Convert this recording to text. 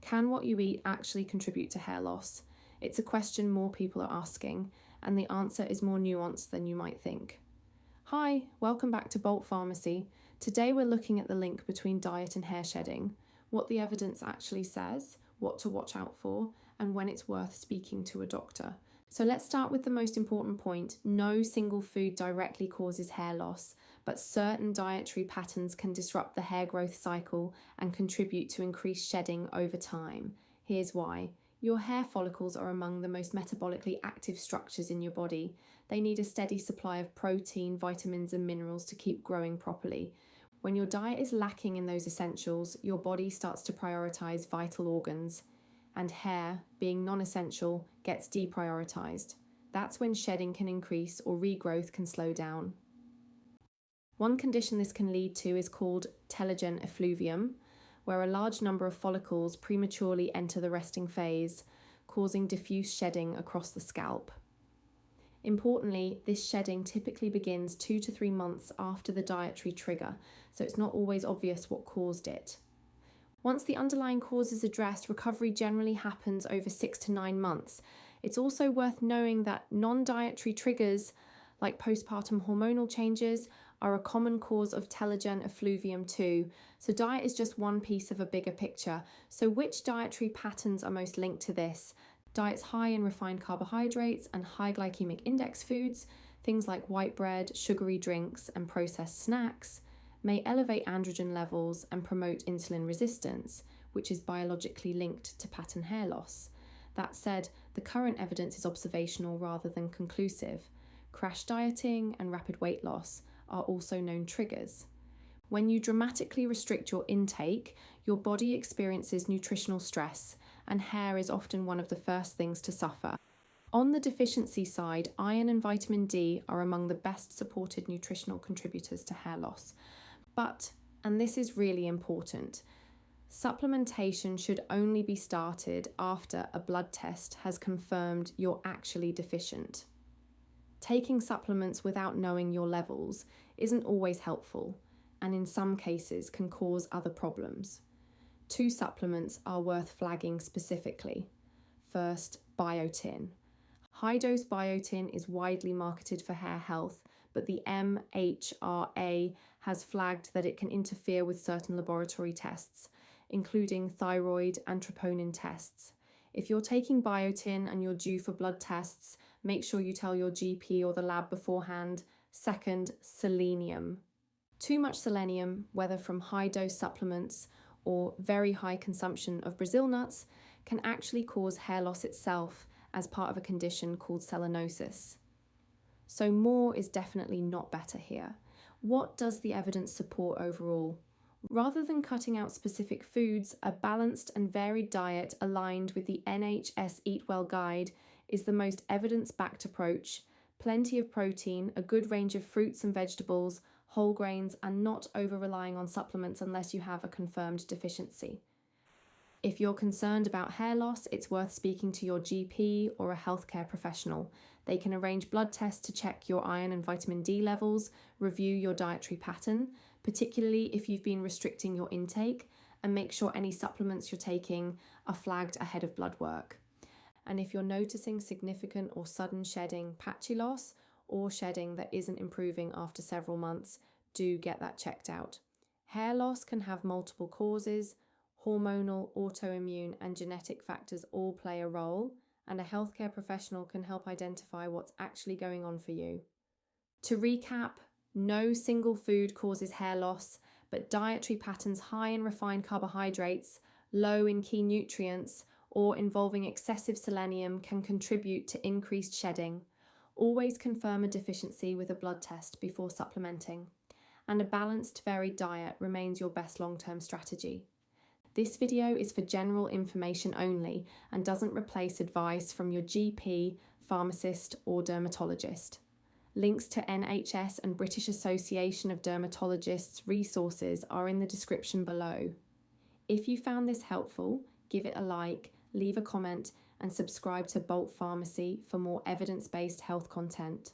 Can what you eat actually contribute to hair loss? It's a question more people are asking, and the answer is more nuanced than you might think. Hi, welcome back to Bolt Pharmacy. Today we're looking at the link between diet and hair shedding, what the evidence actually says, what to watch out for, and when it's worth speaking to a doctor. So let's start with the most important point. No single food directly causes hair loss, but certain dietary patterns can disrupt the hair growth cycle and contribute to increased shedding over time. Here's why. Your hair follicles are among the most metabolically active structures in your body. They need a steady supply of protein, vitamins, and minerals to keep growing properly. When your diet is lacking in those essentials, your body starts to prioritize vital organs, and hair, being non-essential, gets deprioritized. That's when shedding can increase or regrowth can slow down. One condition this can lead to is called telogen effluvium, where a large number of follicles prematurely enter the resting phase, causing diffuse shedding across the scalp. Importantly, this shedding typically begins 2 to 3 months after the dietary trigger, so it's not always obvious what caused it. Once the underlying cause is addressed, recovery generally happens over 6 to 9 months. It's also worth knowing that non-dietary triggers, like postpartum hormonal changes, are a common cause of telogen effluvium too. So diet is just one piece of a bigger picture. So which dietary patterns are most linked to this? Diets high in refined carbohydrates and high glycemic index foods, things like white bread, sugary drinks, and processed snacks, may elevate androgen levels and promote insulin resistance, which is biologically linked to pattern hair loss. That said, the current evidence is observational rather than conclusive. Crash dieting and rapid weight loss are also known triggers. When you dramatically restrict your intake, your body experiences nutritional stress, and hair is often one of the first things to suffer. On the deficiency side, iron and vitamin D are among the best supported nutritional contributors to hair loss. But, and this is really important, supplementation should only be started after a blood test has confirmed you're actually deficient. Taking supplements without knowing your levels isn't always helpful, and in some cases can cause other problems. 2 supplements are worth flagging specifically. First, biotin. High-dose biotin is widely marketed for hair health, but the MHRA has flagged that it can interfere with certain laboratory tests, including thyroid and troponin tests. If you're taking biotin and you're due for blood tests, make sure you tell your GP or the lab beforehand. Second, selenium. Too much selenium, whether from high-dose supplements or very high consumption of Brazil nuts, can actually cause hair loss itself as part of a condition called selenosis. So more is definitely not better here. What does the evidence support overall? Rather than cutting out specific foods, a balanced and varied diet aligned with the NHS Eat Well guide is the most evidence-backed approach. Plenty of protein, a good range of fruits and vegetables, whole grains, and not over-relying on supplements unless you have a confirmed deficiency. If you're concerned about hair loss, it's worth speaking to your GP or a healthcare professional. They can arrange blood tests to check your iron and vitamin D levels, review your dietary pattern, particularly if you've been restricting your intake, and make sure any supplements you're taking are flagged ahead of blood work. And if you're noticing significant or sudden shedding, patchy loss, or shedding that isn't improving after several months, do get that checked out. Hair loss can have multiple causes. Hormonal, autoimmune, and genetic factors all play a role, and a healthcare professional can help identify what's actually going on for you. To recap, no single food causes hair loss, but dietary patterns high in refined carbohydrates, low in key nutrients, or involving excessive selenium can contribute to increased shedding. Always confirm a deficiency with a blood test before supplementing, and a balanced, varied diet remains your best long-term strategy. This video is for general information only and doesn't replace advice from your GP, pharmacist, or dermatologist. Links to NHS and British Association of Dermatologists resources are in the description below. If you found this helpful, give it a like, leave a comment, and subscribe to Bolt Pharmacy for more evidence-based health content.